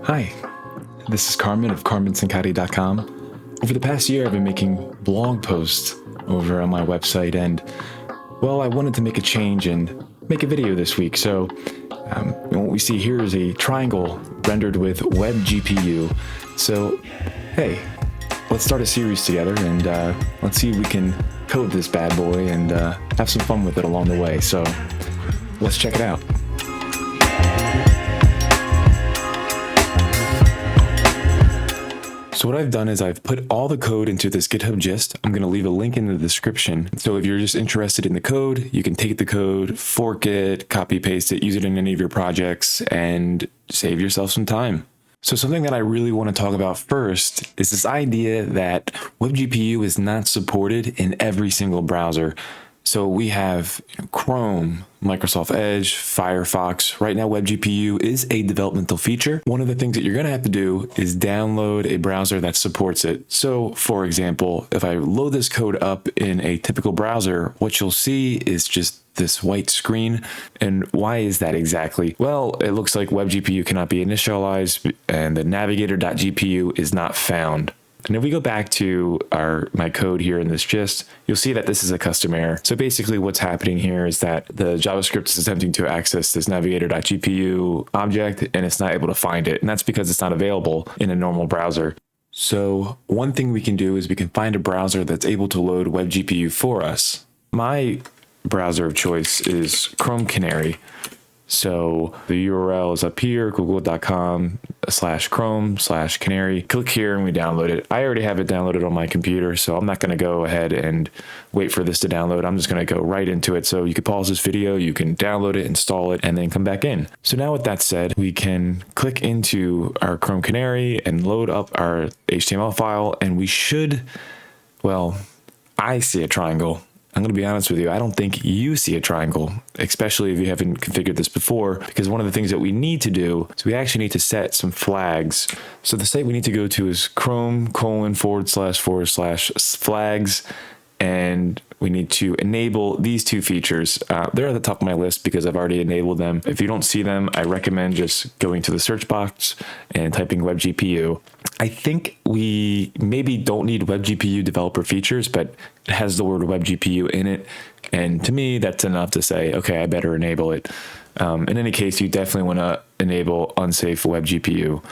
Hi, this is Carmen of carmensincati.com. Over the past year, I've been making blog posts over on my website, and well, I wanted to make a change and make a video this week. So what we see here is a triangle rendered with WebGPU. So hey, let's start a series together and let's see if we can code this bad boy and have some fun with it along the way. So let's check it out. So what I've done is I've put all the code into this GitHub gist. I'm going to leave a link in the description. So if you're just interested in the code, you can take the code, fork it, copy paste it, use it in any of your projects, and save yourself some time. So something that I really want to talk about first is this idea that WebGPU is not supported in every single browser. So we have Chrome, Microsoft Edge, Firefox. Right now, WebGPU is a developmental feature. One of the things that you're going to have to do is download a browser that supports it. So, for example, if I load this code up in a typical browser, what you'll see is just this white screen. And why is that exactly? Well, it looks like WebGPU cannot be initialized and the navigator.gpu is not found. And if we go back to my code here in this gist, you'll see that this is a custom error. So basically what's happening here is that the JavaScript is attempting to access this navigator.gpu object and it's not able to find it. And that's because it's not available in a normal browser. So one thing we can do is we can find a browser that's able to load WebGPU for us. My browser of choice is Chrome Canary. So the URL is up here, google.com/chrome/canary. Click here and we download it. I already have it downloaded on my computer, so I'm not going to go ahead and wait for this to download. I'm just going to go right into it. So you can pause this video, you can download it, install it, and then come back in. So now with that said, we can click into our Chrome Canary and load up our HTML file, and we should, well, I see a triangle. I'm going to be honest with you, I don't think you see a triangle, especially if you haven't configured this before, because one of the things that we need to do is we actually need to set some flags. So the site we need to go to is chrome://flags, and we need to enable these two features. They're at the top of my list because I've already enabled them. If you don't see them, I recommend just going to the search box and typing WebGPU. I think we maybe don't need WebGPU developer features, but it has the word WebGPU in it. And to me, that's enough to say, okay, I better enable it. In any case, you definitely want to enable unsafe WebGPU.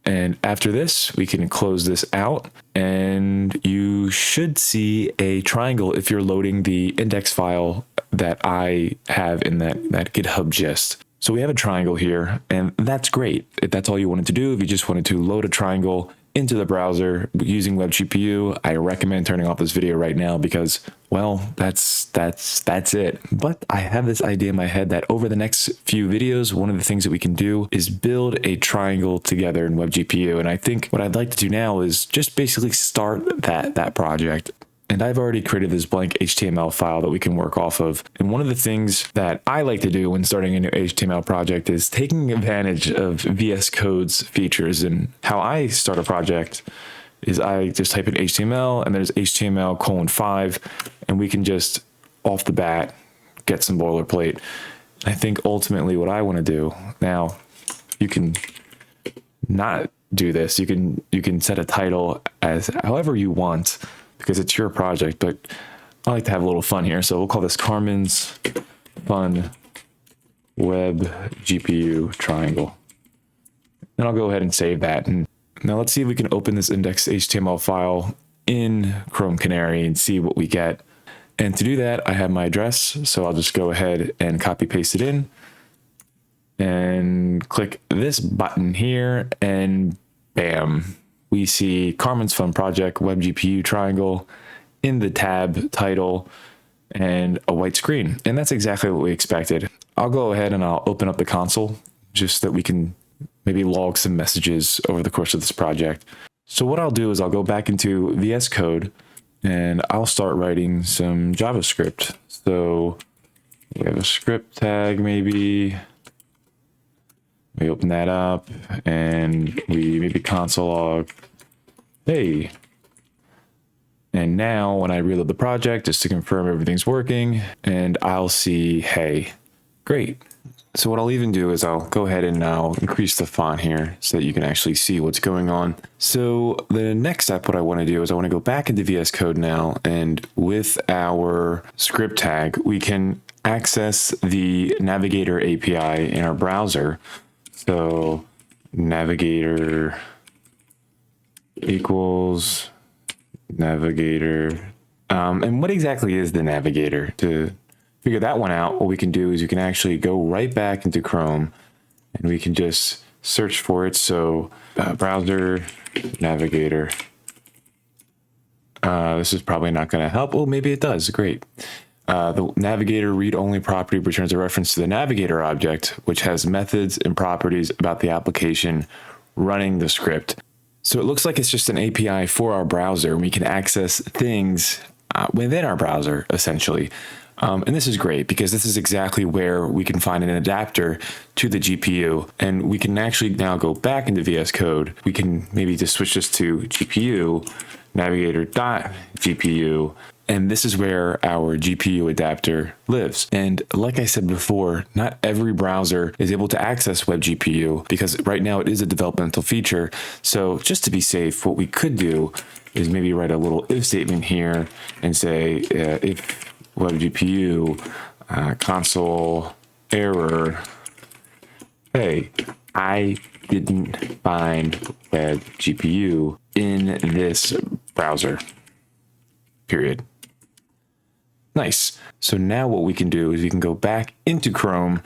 And after this, we can close this out and you should see a triangle if you're loading the index file that I have in that GitHub gist. So we have a triangle here, and that's great. If that's all you wanted to do, if you just wanted to load a triangle into the browser using WebGPU, I recommend turning off this video right now because, well, that's it. But I have this idea in my head that over the next few videos, one of the things that we can do is build a triangle together in WebGPU. And I think what I'd like to do now is just basically start that project. And I've already created this blank HTML file that we can work off of. And one of the things that I like to do when starting a new HTML project is taking advantage of VS Code's features. And how I start a project is I just type in HTML and there's HTML:5, and we can just off the bat get some boilerplate. I think ultimately what I want to do now, you can not do this. You can set a title as however you want, because it's your project, but I like to have a little fun here. So we'll call this Carmen's Fun Web GPU Triangle. And I'll go ahead and save that. And now let's see if we can open this index HTML file in Chrome Canary and see what we get. And to do that, I have my address. So I'll just go ahead and copy paste it in and click this button here and bam. We see Carmen's Fun Project WebGPU Triangle in the tab title and a white screen. And that's exactly what we expected. I'll go ahead and I'll open up the console just so that we can maybe log some messages over the course of this project. So what I'll do is I'll go back into VS Code and I'll start writing some JavaScript. So we have a script tag maybe. We open that up and we maybe console log, hey. And now when I reload the project, just to confirm everything's working, and I'll see, hey, great. So what I'll even do is I'll go ahead and I'll increase the font here so that you can actually see what's going on. So the next step, what I want to do is I want to go back into VS Code now, and with our script tag, we can access the Navigator API in our browser. So Navigator equals Navigator. And what exactly is the Navigator? To figure that one out, what we can do is you can actually go right back into Chrome and we can just search for it. So browser Navigator. This is probably not going to help. Oh, maybe it does. Great. The Navigator read-only property returns a reference to the Navigator object, which has methods and properties about the application running the script. So it looks like it's just an API for our browser. We can access things within our browser, essentially. And this is great because this is exactly where we can find an adapter to the GPU. And we can actually now go back into VS Code. We can maybe just switch this to GPU, navigator.gpu. And this is where our GPU adapter lives. And like I said before, not every browser is able to access WebGPU because right now it is a developmental feature. So just to be safe, what we could do is maybe write a little if statement here and say if WebGPU console error, hey, I didn't find WebGPU in this browser, period. Nice. So now what we can do is we can go back into Chrome.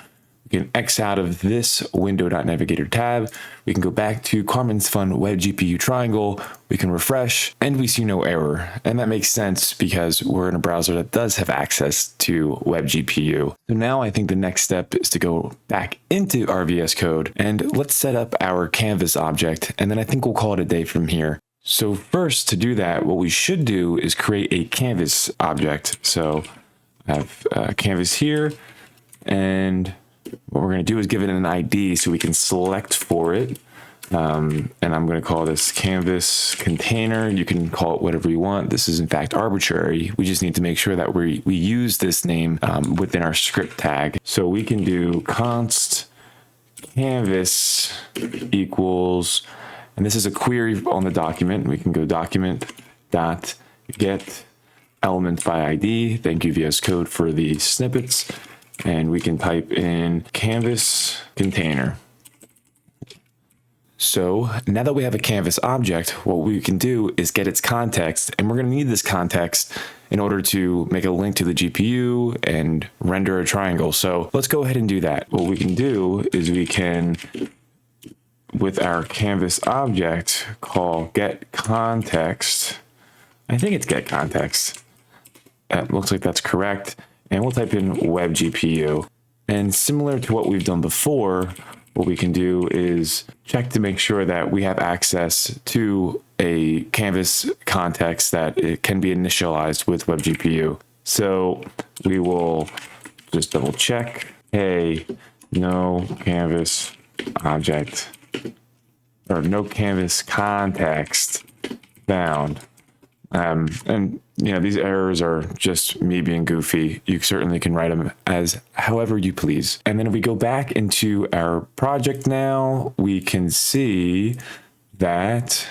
We can X out of this window.navigator tab. We can go back to Carmen's Fun WebGPU triangle. We can refresh and we see no error. And that makes sense because we're in a browser that does have access to WebGPU. So now I think the next step is to go back into our VS Code and let's set up our canvas object. And then I think we'll call it a day from here. So first, to do that, what we should do is create a canvas object. So I have canvas here, and what we're going to do is give it an ID so we can select for it. And I'm going to call this canvas container. You can call it whatever you want. This is in fact arbitrary. We just need to make sure that we use this name within our script tag. So we can do const canvas equals, and this is a query on the document. We can go document dot get element by ID. Thank you, VS Code, for the snippets. And we can type in canvas container. So now that we have a canvas object, what we can do is get its context, and we're going to need this context in order to make a link to the GPU and render a triangle. So let's go ahead and do that. What we can do is we can, with our canvas object, call get context. I think it's get context. That looks like that's correct. And we'll type in WebGPU. And similar to what we've done before, what we can do is check to make sure that we have access to a canvas context that it can be initialized with WebGPU. So we will just double check. Hey, no canvas object or no canvas context found. And you know, these errors are just me being goofy. You certainly can write them as however you please. And then if we go back into our project now, we can see that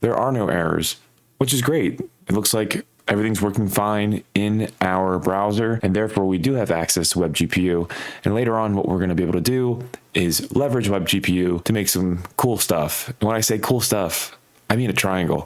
there are no errors, which is great. It looks like everything's working fine in our browser, and therefore we do have access to WebGPU. And later on, what we're going to be able to do is leverage WebGPU to make some cool stuff. And when I say cool stuff, I mean a triangle.